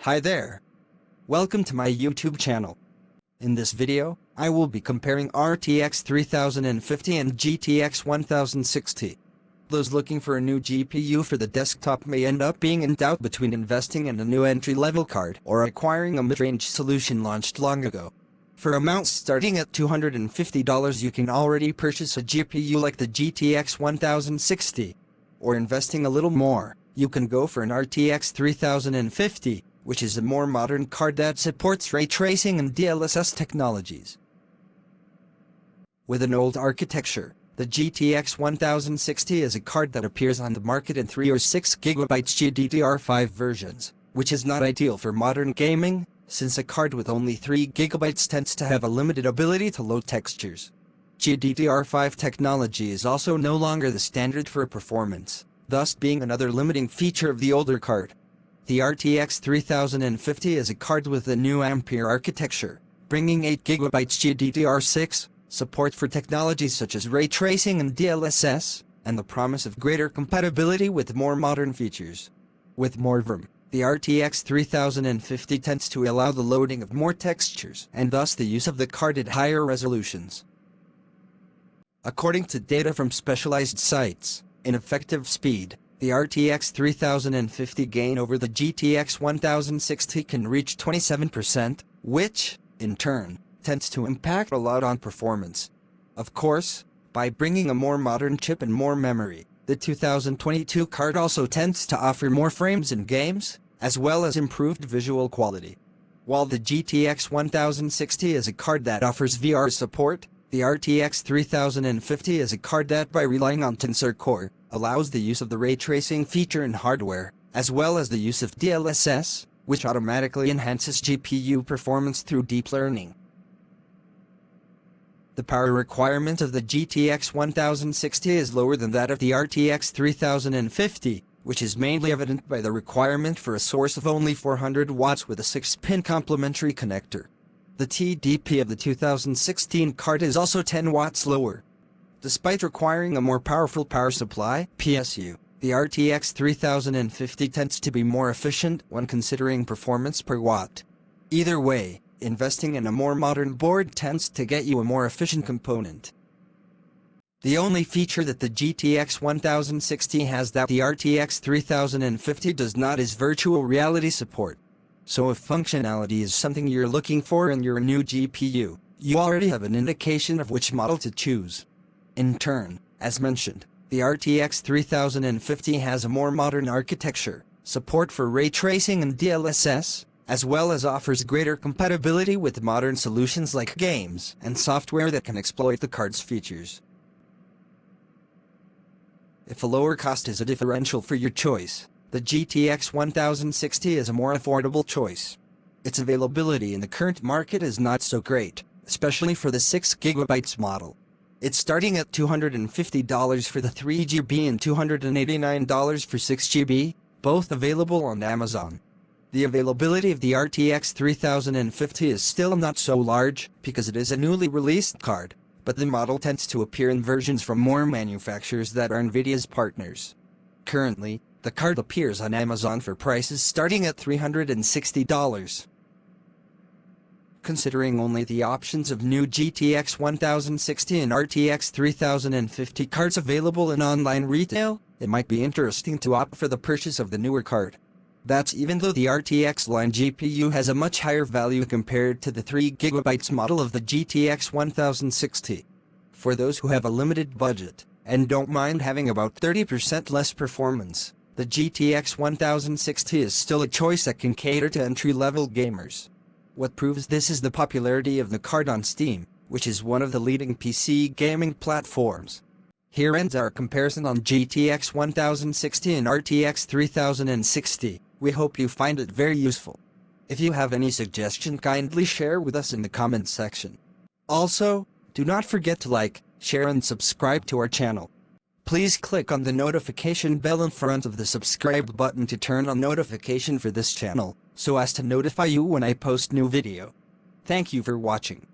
Hi there. Welcome to my YouTube channel. In this video, I will be comparing RTX 3050 and GTX 1060. Those looking for a new GPU for the desktop may end up being in doubt between investing in a new entry-level card or acquiring a mid-range solution launched long ago. For amounts starting at $250, you can already purchase a GPU like the GTX 1060. Or investing a little more, you can go for an RTX 3050, which is a more modern card that supports ray tracing and DLSS technologies. With an old architecture, the GTX 1060 is a card that appears on the market in 3 or 6 GB GDDR5 versions, which is not ideal for modern gaming, since a card with only 3 GB tends to have a limited ability to load textures. GDDR5 technology is also no longer the standard for performance, thus being another limiting feature of the older card. The RTX 3050 is a card with a new Ampere architecture, bringing 8 GB GDDR6, support for technologies such as ray tracing and DLSS, and the promise of greater compatibility with more modern features. With more VRAM, the RTX 3050 tends to allow the loading of more textures and thus the use of the card at higher resolutions. According to data from specialized sites, in effective speed, the RTX 3050 gain over the GTX 1060 can reach 27%, which, in turn, tends to impact a lot on performance. Of course, by bringing a more modern chip and more memory, the 2022 card also tends to offer more frames in games, as well as improved visual quality. While the GTX 1060 is a card that offers VR support, the RTX 3050 is a card that, by relying on Tensor Core, allows the use of the ray tracing feature in hardware, as well as the use of DLSS, which automatically enhances GPU performance through deep learning. The power requirement of the GTX 1060 is lower than that of the RTX 3050, which is mainly evident by the requirement for a source of only 400 watts with a 6-pin complementary connector. The TDP of the 2016 card is also 10 watts lower. Despite requiring a more powerful power supply (PSU), the RTX 3050 tends to be more efficient when considering performance per watt. Either way, investing in a more modern board tends to get you a more efficient component. The only feature that the GTX 1060 has that the RTX 3050 does not is virtual reality support. So if functionality is something you're looking for in your new GPU, you already have an indication of which model to choose. In turn, as mentioned, the RTX 3050 has a more modern architecture, support for ray tracing and DLSS, as well as offers greater compatibility with modern solutions like games and software that can exploit the card's features. If a lower cost is a differential for your choice, the GTX 1060 is a more affordable choice. Its availability in the current market is not so great, especially for the 6 GB model. It's starting at $250 for the 3 GB and $289 for 6 GB, both available on Amazon. The availability of the RTX 3050 is still not so large because it is a newly released card, but the model tends to appear in versions from more manufacturers that are Nvidia's partners. Currently, the card appears on Amazon for prices starting at $360. Considering only the options of new GTX 1060 and RTX 3050 cards available in online retail, it might be interesting to opt for the purchase of the newer card. That's even though the RTX line GPU has a much higher value compared to the 3 GB model of the GTX 1060. For those who have a limited budget, and don't mind having about 30% less performance, the GTX 1060 is still a choice that can cater to entry-level gamers. What proves this is the popularity of the card on Steam, which is one of the leading PC gaming platforms. Here ends our comparison on GTX 1060 and RTX 3060. We hope you find it very useful. If you have any suggestion, kindly share with us in the comments section. Also, do not forget to like, share and subscribe to our channel. Please click on the notification bell in front of the subscribe button to turn on notification for this channel, so as to notify you when I post new video. Thank you for watching.